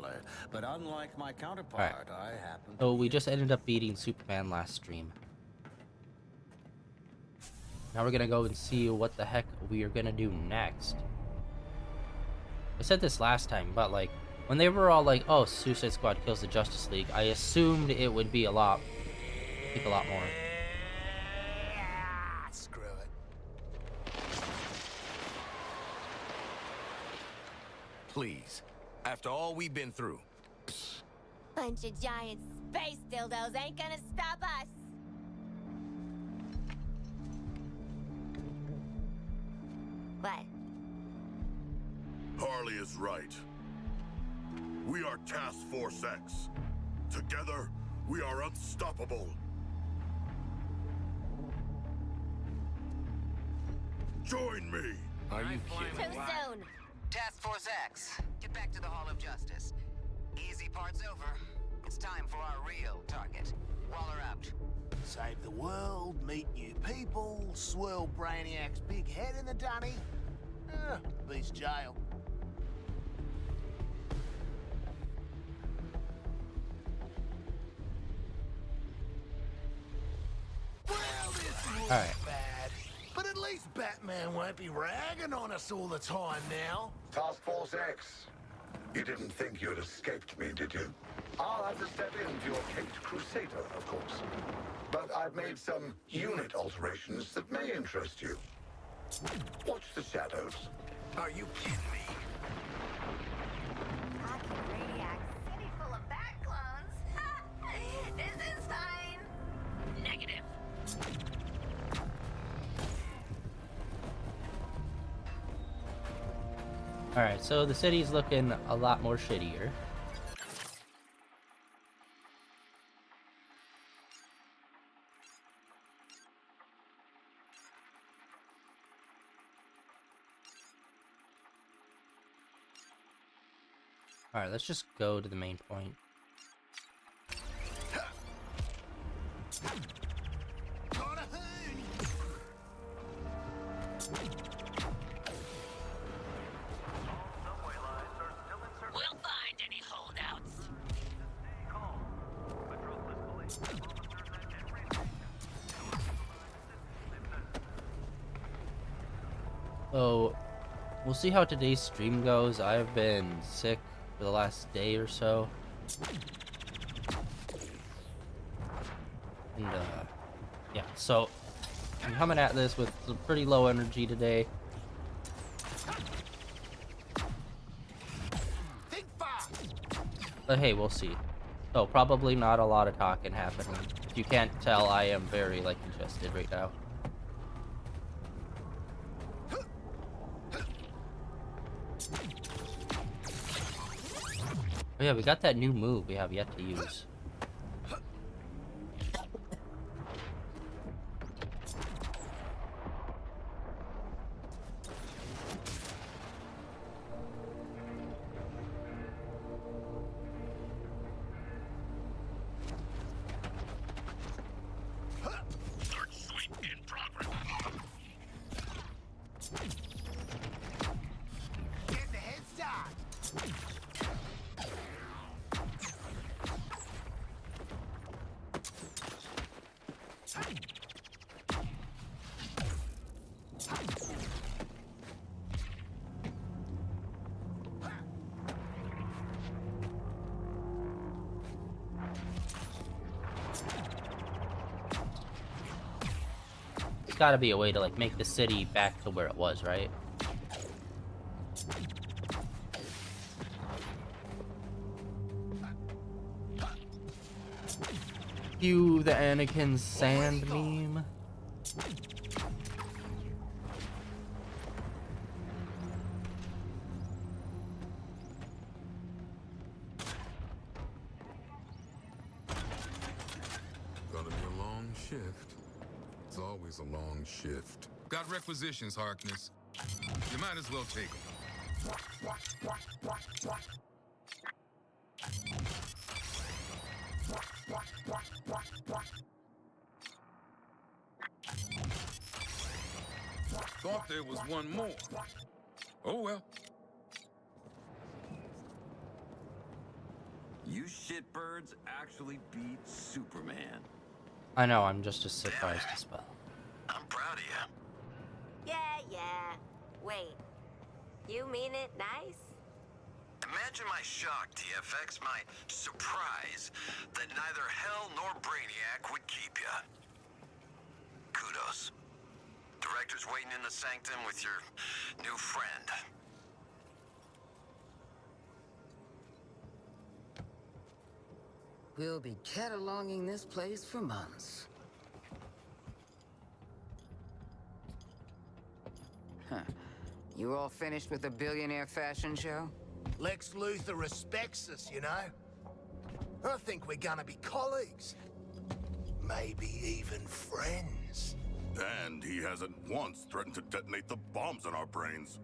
Harley, but unlike my counterpart, I happen to So we be just ended up beating Superman last stream. Now we're gonna go and see what the heck we are gonna do next. I said this last time, but like, when they were all like, oh, Suicide Squad kills the Justice League, I assumed it would be a lot more. Screw it. Please, after all we've been through. Bunch of giant space dildos ain't gonna stop us. What? Harley is right. We are Task Force X. Together, we are unstoppable. Join me! Are you Too kidding? soon. Task Force X, get back to the Hall of Justice. Easy part's over. It's time for our real target. Waller out. Save the world, meet new people, swirl Brainiac's big head in the dunny. Beast jail. Well, this looks Alright. bad. But at least Batman won't be ragging on us all the time now. Task Force X. You didn't think you'd escaped me, did you? I'll have to step in for your Caped Crusader, of course. But I've made some unit alterations that may interest you. Watch the shadows. Are you kidding me? Hockey Brainiac, city full of bat clones. This is fine. Negative. Alright, so the city's looking a lot more shittier. Alright, let's just go to the main point. We'll find any holdouts. So, we'll see how today's stream goes. I've been sick for the last day or so. And, yeah, so I'm coming at this with some pretty low energy today. But hey, we'll see. So, probably not a lot of talking happening. If you can't tell, I am very, like, congested right now. Oh yeah, we got that new move we have yet to use. Start sweep in progress. Get the head start. There's gotta be a way to, like, make the city back to where it was, right? Cue the Anakin sand meme. Gonna be a long shift. It's always a long shift. Got requisitions, Harkness. You might as well take them. Thought there was one more. Oh well. You shitbirds actually beat Superman. I know, I'm just as surprised as well. I'm proud of you. Yeah. Wait. You mean it nice? Imagine my shock, TFX, my surprise that neither Hell nor Brainiac would keep you. Kudos. Director's waiting in the sanctum with your new friend. We'll be cataloging this place for months. Huh. You all finished with the billionaire fashion show? Lex Luthor respects us, you know? I think we're gonna be colleagues. Maybe even friends. And he hasn't once threatened to detonate the bombs in our brains.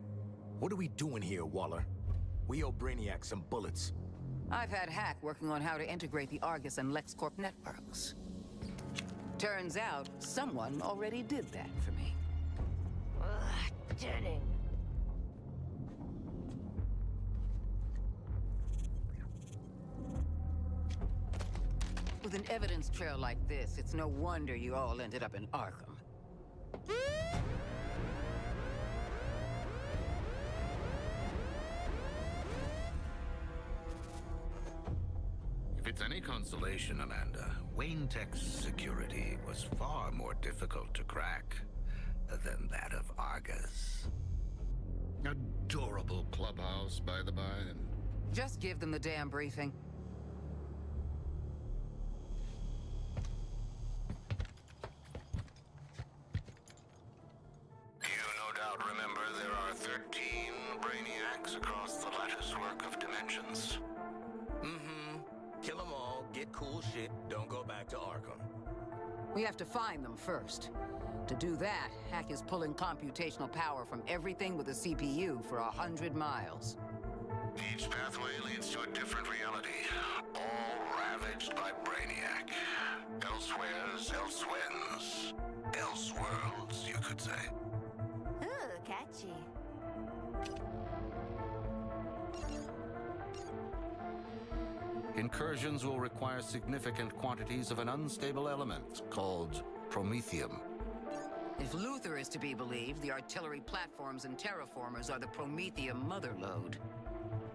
What are we doing here, Waller? We owe Brainiac some bullets. I've had Hack working on how to integrate the Argus and LexCorp networks. Turns out, someone already did that for me. Ugh, Jenny. With an evidence trail like this, it's no wonder you all ended up in Arkham. If it's any consolation, Amanda, Wayne Tech's security was far more difficult to crack than that of Argus. Adorable clubhouse, by the by. Just give them the damn briefing. You no doubt remember there are 13 Brainiacs across the latticework of dimensions. Mm-hmm. Kill them all, get cool shit, don't go back to Arkham. We have to find them first. To do that, Hack is pulling computational power from everything with a CPU for 100 miles. Each pathway leads to a different reality, all ravaged by Brainiac. Elsewheres, elsewhens, elseworlds, you could say. Ooh, catchy. Incursions will require significant quantities of an unstable element called promethium. If Luthor is to be believed, the artillery platforms and terraformers are the Prometheum motherlode.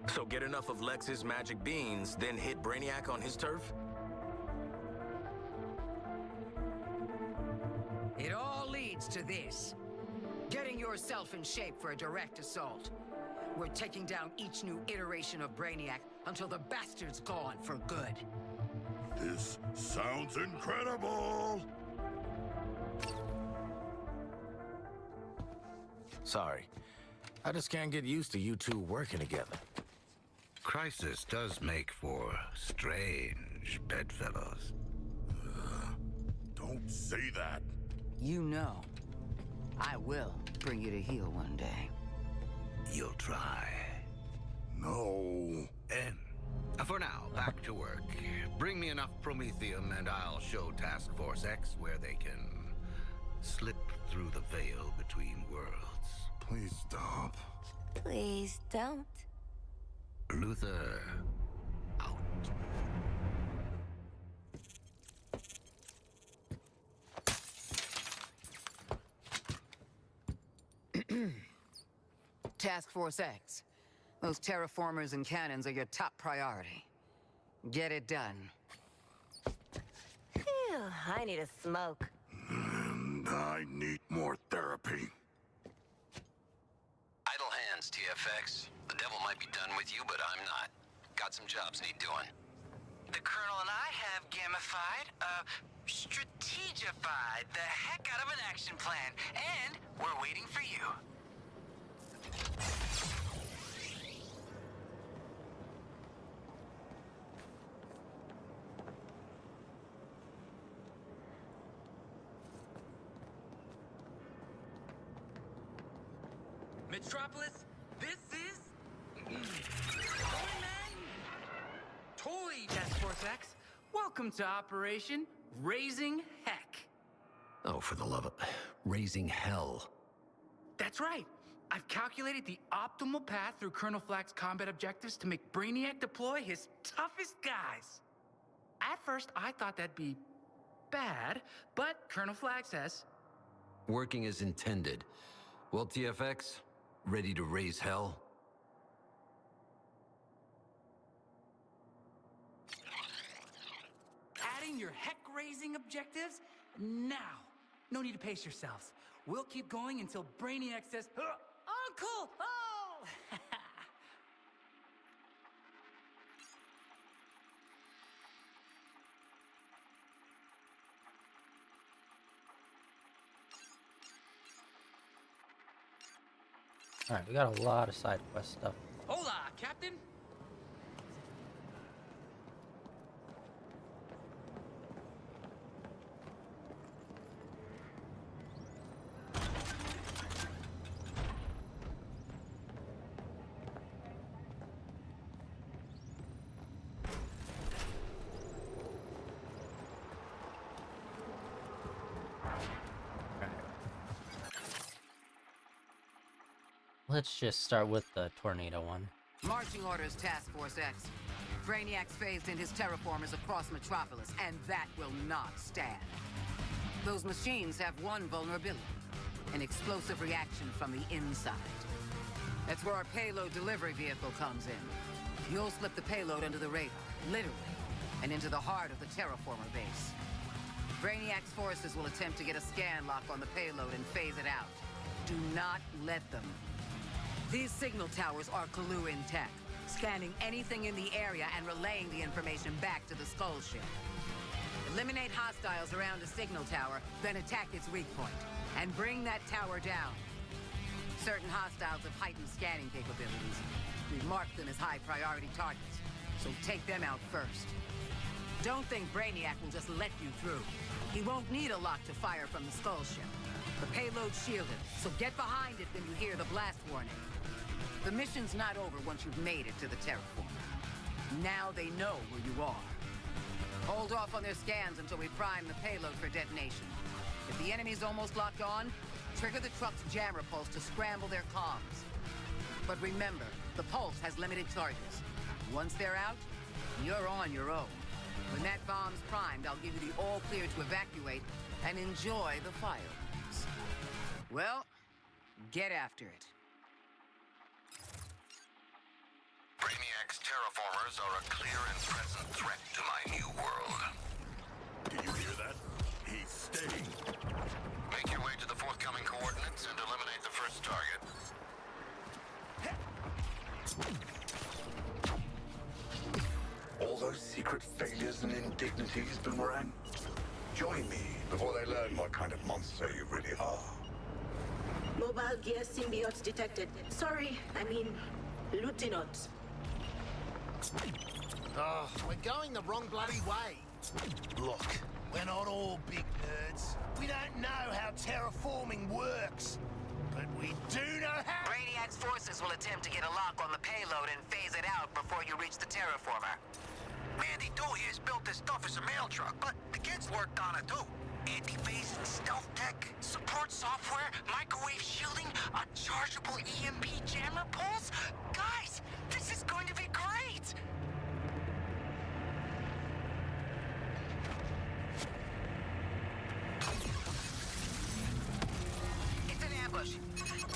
So get enough of Lex's magic beans, then hit Brainiac on his turf? It all leads to this. Getting yourself in shape for a direct assault. We're taking down each new iteration of Brainiac until the bastard's gone for good. This sounds incredible! Sorry. I just can't get used to you two working together. Crisis does make for strange bedfellows. Don't say that. You know, I will bring you to heel one day. You'll try. No. And for now, back to work. Bring me enough promethium and I'll show Task Force X where they can slip through the veil between worlds. Please stop. Please don't. Luthor, out. Task Force X. Those terraformers and cannons are your top priority. Get it done. Phew, I need a smoke. And I need more therapy. Idle hands, TFX. The devil might be done with you, but I'm not. Got some jobs need doing. The Colonel and I have gamified, strategified the heck out of an action plan, and we're waiting for you. Metropolis, this is... Boomerang! Toy Task Force X. Welcome to Operation Raising Heck. Oh, for the love of... Raising hell. That's right. I've calculated the optimal path through Colonel Flack's combat objectives to make Brainiac deploy his toughest guys. At first, I thought that'd be bad, but Colonel Flag says... Working as intended. Well, TFX, ready to raise hell? Adding your heck-raising objectives? Now. No need to pace yourselves. We'll keep going until Brainiac says, Uncle! Oh! Alright, we got a lot of side quest stuff. Hola, Captain! Let's just start with the tornado one. Marching orders, Task Force X. Brainiac's phased in his terraformers across Metropolis, and that will not stand. Those machines have one vulnerability, an explosive reaction from the inside. That's where our payload delivery vehicle comes in. You'll slip the payload under the radar, literally, and into the heart of the terraformer base. Brainiac's forces will attempt to get a scan lock on the payload and phase it out. Do not let them. These signal towers are Kalu in tech, scanning anything in the area and relaying the information back to the Skull ship. Eliminate hostiles around a signal tower, then attack its weak point, and bring that tower down. Certain hostiles have heightened scanning capabilities. We've marked them as high-priority targets, so take them out first. Don't think Brainiac will just let you through. He won't need a lock to fire from the Skull ship. The payload's shielded, so get behind it when you hear the blast warning. The mission's not over once you've made it to the terraformer. Now they know where you are. Hold off on their scans until we prime the payload for detonation. If the enemy's almost locked on, trigger the truck's jammer pulse to scramble their comms. But remember, the pulse has limited charges. Once they're out, you're on your own. When that bomb's primed, I'll give you the all-clear to evacuate and enjoy the fireworks. Well, get after it. Brainiac's terraformers are a clear and present threat to my new world. Do you hear that? He's staying. Make your way to the forthcoming coordinates and eliminate the first target. All those secret failures and indignities, Boomerang? Join me before they learn what kind of monster you really are. Mobile gear symbiotes detected. Sorry, I mean, Lieutenant. Oh, we're going the wrong bloody way. Look, we're not all big nerds. We don't know how terraforming works. But we do know how... Brainiac's forces will attempt to get a lock on the payload and phase it out before you reach the terraformer. Mandy Doyer's built this stuff as a mail truck, but the kids worked on it too. Anti-phase and stealth tech, support software, microwave shielding, a chargeable EMP jammer pulse. Guys, this is going to be great! It's an ambush.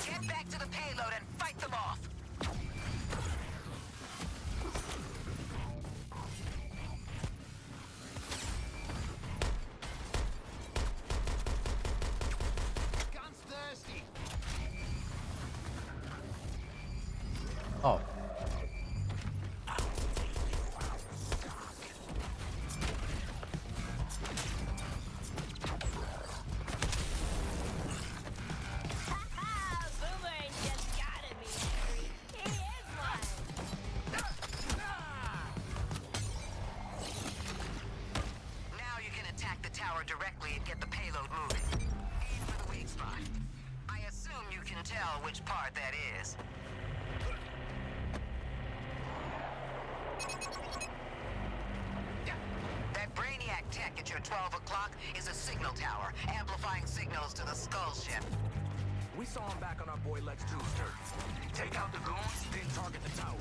Get back to the payload and fight them off. Gun's thirsty. Oh. Boomerang just got at me, Harry. He is one. Now you can attack the tower directly and get the payload moving. Aim for the weak spot. I assume you can tell which part that is. That Brainiac tech at your 12 o'clock is a signal tower, amplifying signals to the Skull ship. We saw him back on our boy Lex 2's turf. Take out the goons, then target the tower.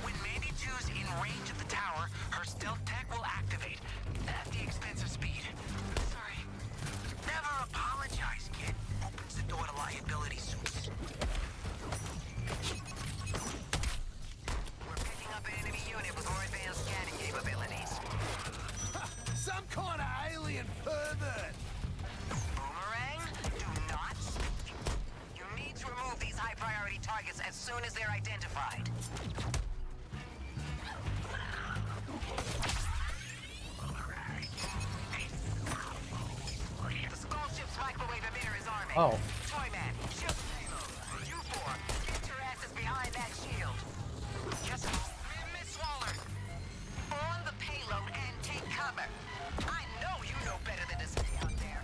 When Mandy 2's in range of the tower, her stealth tech will activate. At the expense of speed. Sorry. Never apologize, kid. Opens the door to liability suits. We're picking up an enemy unit with more advanced scanning capabilities. Some kind of alien pervert! Boomerang, do not speak. You need to remove these high-priority targets as soon as they're identified. The skull ship's microwave emitter is arming. Oh. Toyman, shield payload. You four, get your asses behind that shield. Yes, Miss Waller. On the payload and take cover. I know you know better than to stay out there.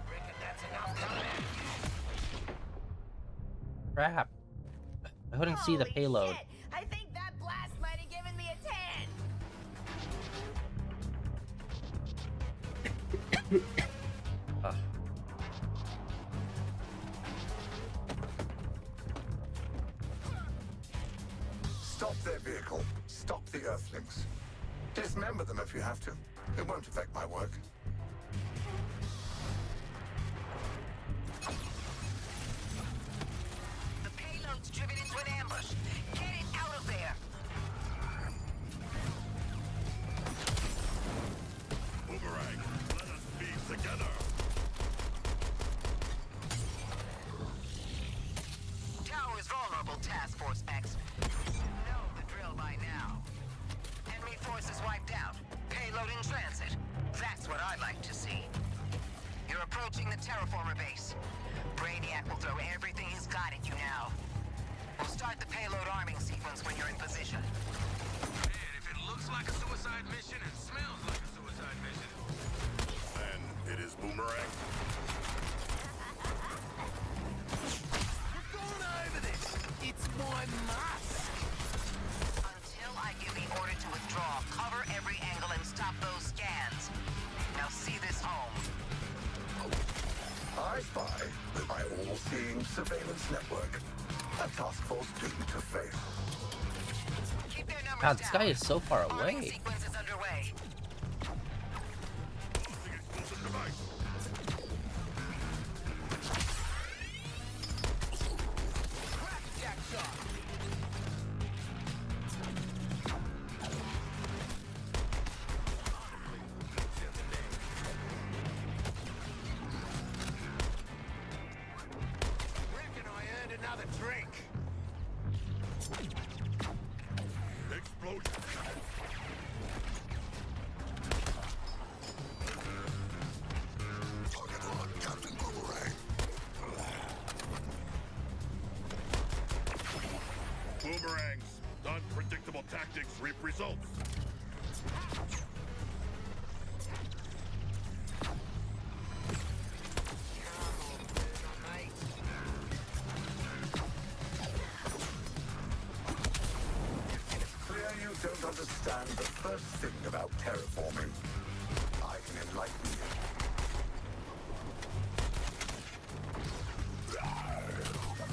Reckon that's enough time. Crap. I couldn't see the payload. Shit. I think that blast might have given me a 10. Stop their vehicle. Stop the Earthlings. Dismember them if you have to. It won't affect my work. The payload's driven into an ambush. Get it out of there. Boomerang, let us be together. Tower's vulnerable, Task Force X. You know the drill by now. Enemy forces wiped out. Payload in transit. That's what I'd like to see. You're approaching the terraformer base. Brainiac will throw everything he's got at you now. We'll start the payload arming sequence when you're in position. Man, if it looks like a suicide mission and smells like a suicide mission. And it is Boomerang. We've gone over this! It's my mask! Until I give the order to withdraw, cover every angle and stop those scans. Now see this home. I spy with my all-seeing surveillance network. A task force doomed to fail. Keep their numbers God, this down. guy is so far Arming away. sequence is underway. Losing explosive device. Crackjack shot! Reckon I earned another drink. Explosion. Target on Captain Boomerang. Boomerangs. Unpredictable tactics reap results. Clear you don't understand the first thing about terraforming. I can enlighten you.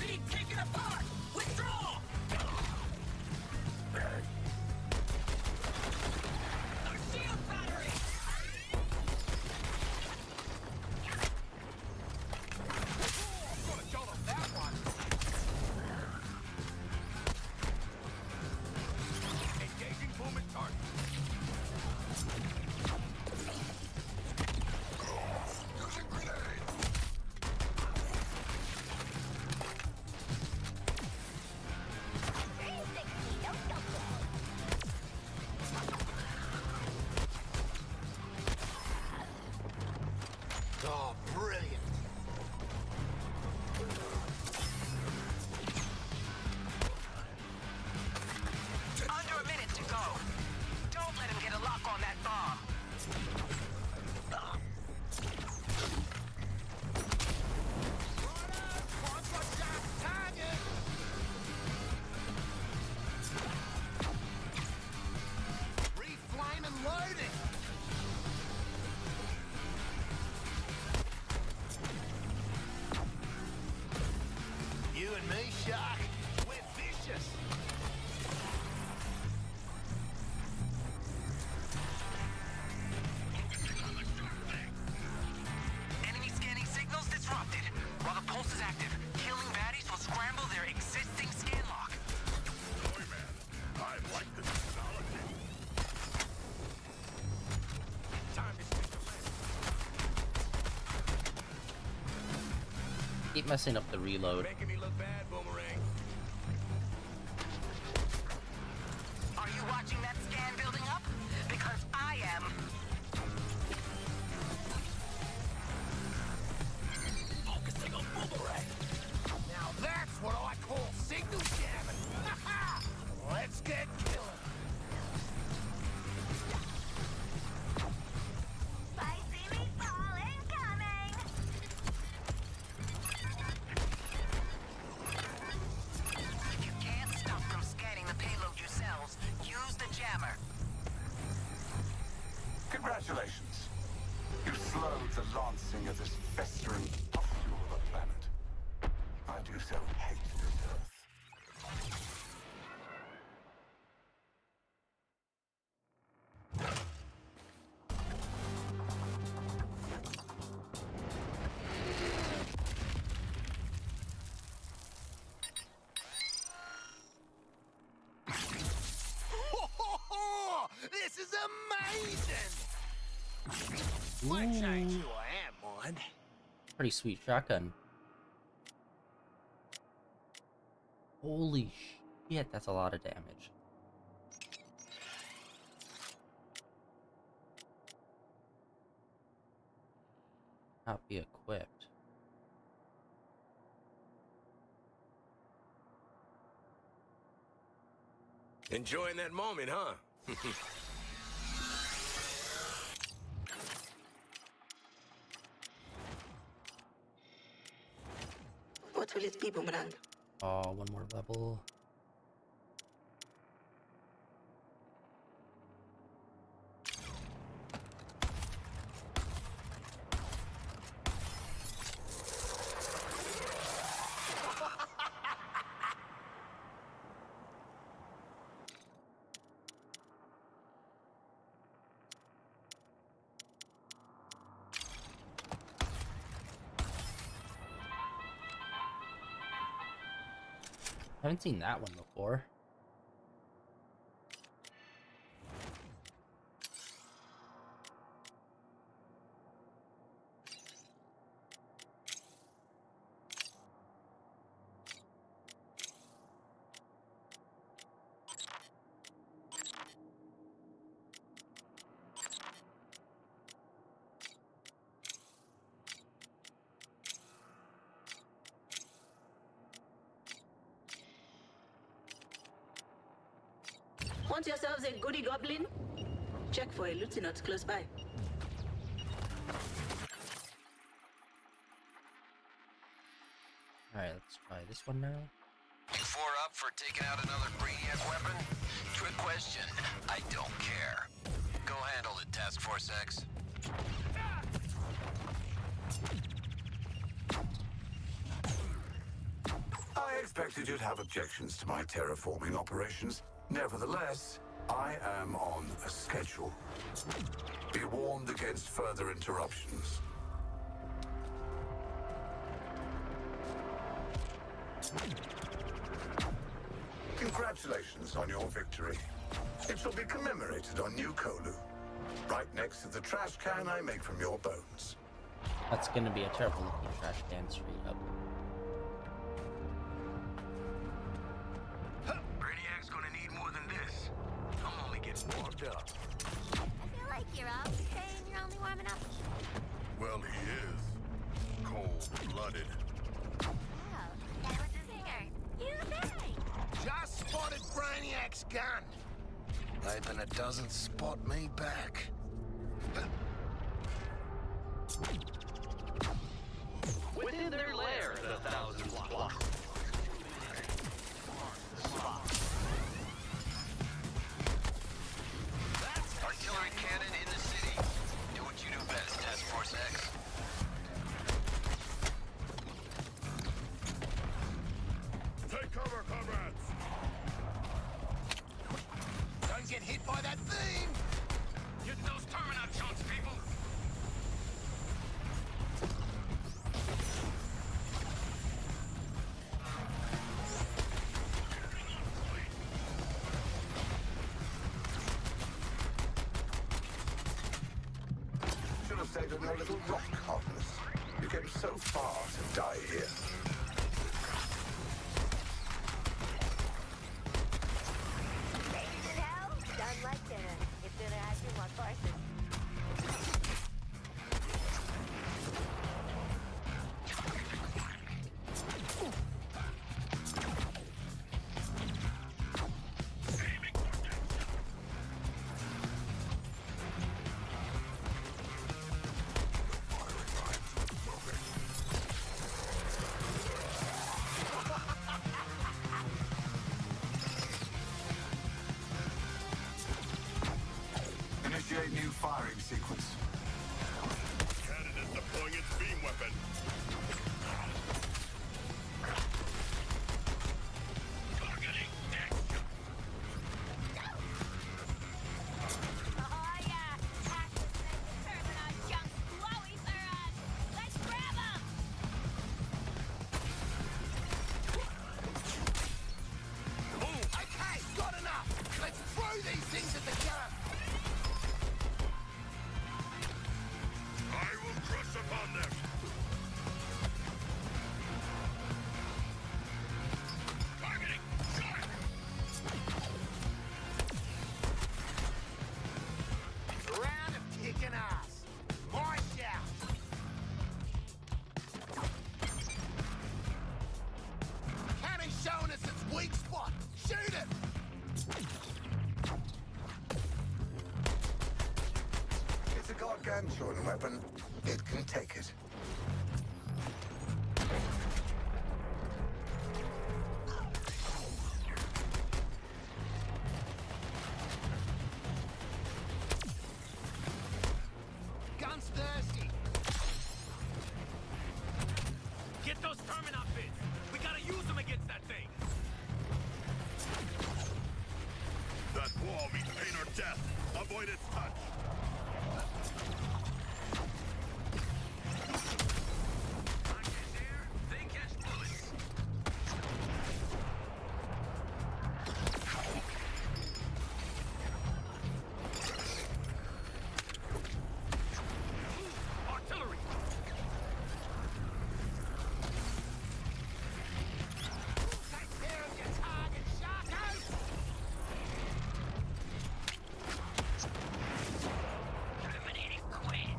Being taken apart! Withdraw! Shield battery! Gonna jolt on that one. Engaging boom and target. keep messing up the reload. Making me look bad, Boomerang. Are you watching that scan building up? Because I am. Focusing on Boomerang. Now that's what I call signal jamming. Let's get killing. Spicy meatball incoming! If you can't stop from scanning the payload yourselves, use the jammer. Congratulations. You slowed the lancing of this festering pustule of a planet. I do so hate this Earth. This is amazing! Might change who I am, mind. Pretty sweet shotgun. Holy shit, that's a lot of damage. Not be equipped. Enjoying that moment, huh? What will it be, Boomerang? Oh, one more level. Haven't seen that one before. Want yourselves a goody goblin? Check for a lieutenant close by. Alright, let's try this one now. You four up for taking out another Brainiac weapon? Trick question. I don't care. Go handle it, Task Force X. I expected you'd have objections to my terraforming operations. Nevertheless, I am on a schedule. Be warned against further interruptions. Congratulations on your victory. It shall be commemorated on New Kolu, right next to the trash can I make from your bones. That's gonna be a terrible looking trash can straight up. Brainiac's gonna need more than this. I'm only getting warmed up. I feel like you're all okay and you're only warming up. Well, he is cold-blooded. Oh, that was a zinger. You think? Just spotted Brainiac's gun. Hoping it doesn't spot me back. Within their lair, the thousands plot. Artillery cannon in the city. Do what you do best, Task Force X. Take cover, comrades! Don't get hit by that beam! Get those terminal chunks, people! Should have stayed in your little rock harness. You get come so far to die here. Ladies in hell, done like dinner. It's gonna have 2 more courses. Initiate new firing sequence. Cannon is deploying its beam weapon. Targeting Deathstroke. Oh yeah, Axel says the terminal junk's glowy for us. Let's grab him. Okay, got enough. Let's throw these things at the gun. I will crush upon them. Targeting Shark. Round of kicking ass. My shout. Cannon's showing us its weak spot. Shoot it. It's a gargantuan weapon. It can take it. Gun's thirsty. Get those terminal bits. We gotta use them against that thing. That wall means pain or death. Avoid its touch. I get there, they catch bullets. Artillery. Take care of your target, Sharko. Terminating Quinn.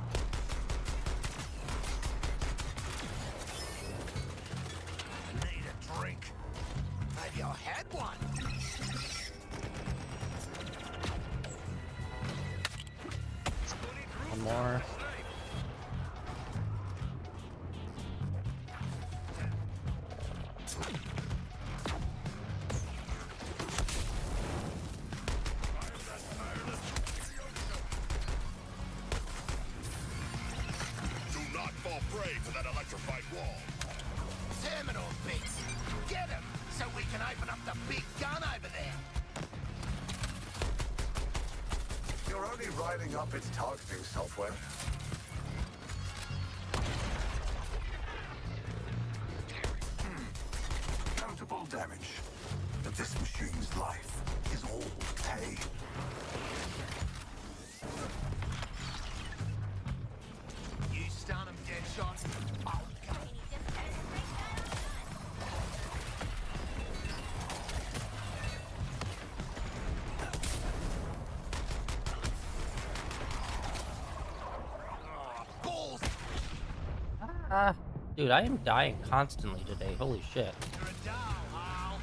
I need a drink. Maybe I had one. One more. Do not fall prey to that electrified wall. Terminal bits. Get him so we can open up the big gun over there. You're only riding up its targeting software. Notable damage. But this machine's life is all pain. You stun him, Deadshot. I'll go. And he just turned his big gun on. Balls. Dude, I am dying constantly today. Holy shit. You're a doll, Hal.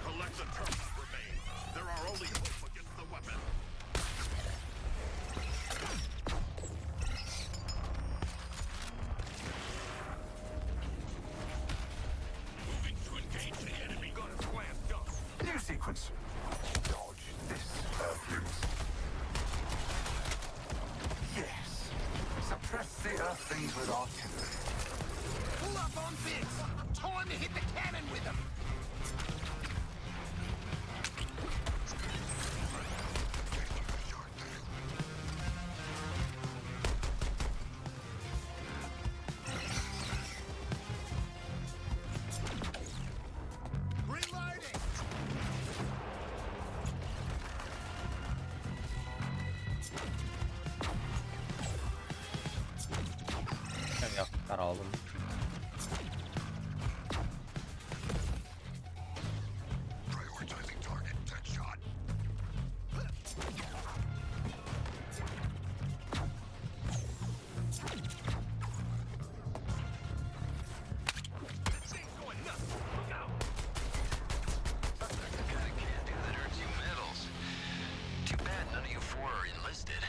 Collect the terminal remains. There are only hooks against the weapon. Moving to engage the enemy. Gun slam dunk. New sequence. Dodge this, Earthlings. Yes. Suppress the Earthlings with artillery. Pull up on bits. Time to hit the cannon with them. all of them. Prioritizing target. Deadshot. This thing's going nuts. Look out. The kind of can-do that earns you medals. Too bad none of you four are enlisted.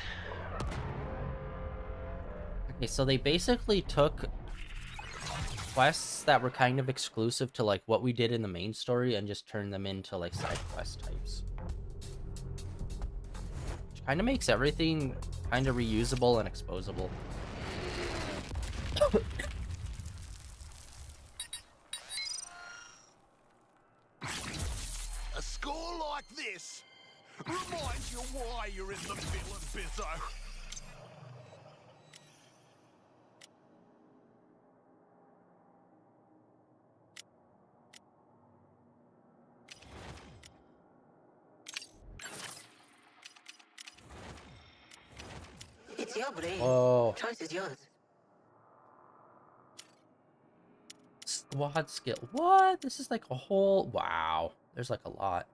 Okay, so they basically took quests that were kind of exclusive to like what we did in the main story and just turned them into like side quest types. Which kind of makes everything kind of reusable and exposable. A score like this reminds you why you're in the villain bizzo. It's your brain. Whoa. Choice is yours. Squad skill. What? This is like a whole... Wow. There's like a lot.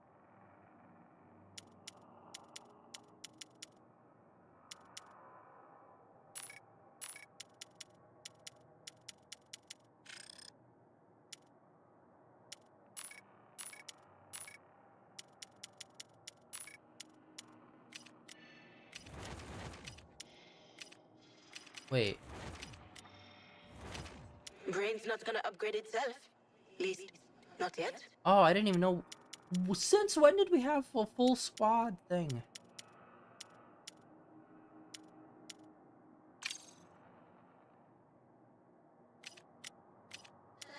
Wait. Brain's not gonna upgrade itself. Least, not yet. Oh, I didn't even know. Since when did we have a full squad thing?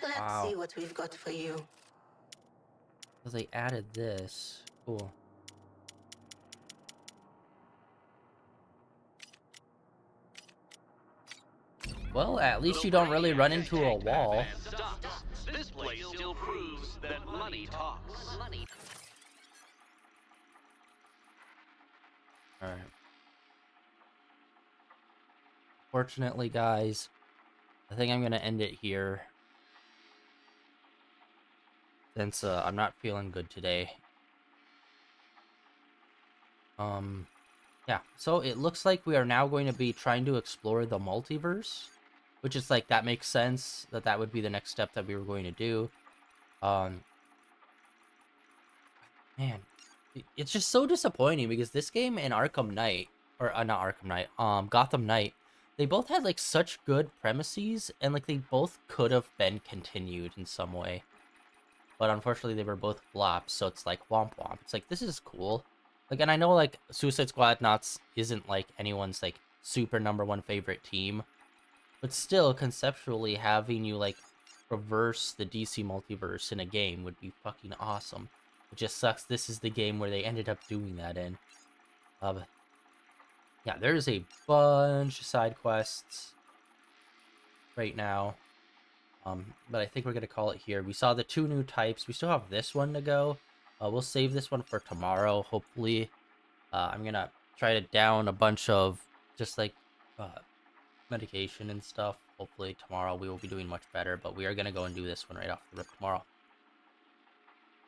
Let's Wow. see what we've got for you. Because they added this. Cool. Well, at least you don't really run into a wall. This place still proves that money talks. Alright. Fortunately, guys, I think I'm gonna end it here. Since I'm not feeling good today. Yeah, so it looks like we are now going to be trying to explore the multiverse. Which is like, that makes sense, that would be the next step that we were going to do. Man, it's just so disappointing because this game and Arkham Knight, or not Arkham Knight, Gotham Knight, they both had like such good premises and like they both could have been continued in some way. But unfortunately they were both flops, so it's like womp womp. It's like, this is cool. Like, and I know like Suicide Squad isn't like anyone's like super #1 favorite team. But still, conceptually, having you, like, reverse the DC multiverse in a game would be fucking awesome. It just sucks this is the game where they ended up doing that in. Yeah, there's a bunch of side quests right now. But I think we're going to call it here. We saw the 2 new types. We still have this one to go. We'll save this one for tomorrow, hopefully. I'm going to try to down a bunch of just, like... medication and stuff. Hopefully tomorrow we will be doing much better, but we are gonna go and do this one right off the rip tomorrow.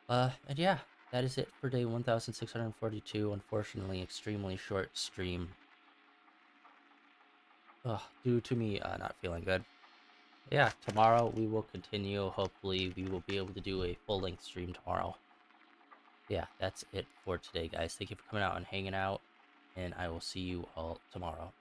And yeah, that is it for day 1642. Unfortunately, extremely short stream. Due to me not feeling good. But yeah, tomorrow we will continue. Hopefully we will be able to do a full-length stream tomorrow. Yeah, that's it for today, guys. Thank you for coming out and hanging out, and I will see you all tomorrow.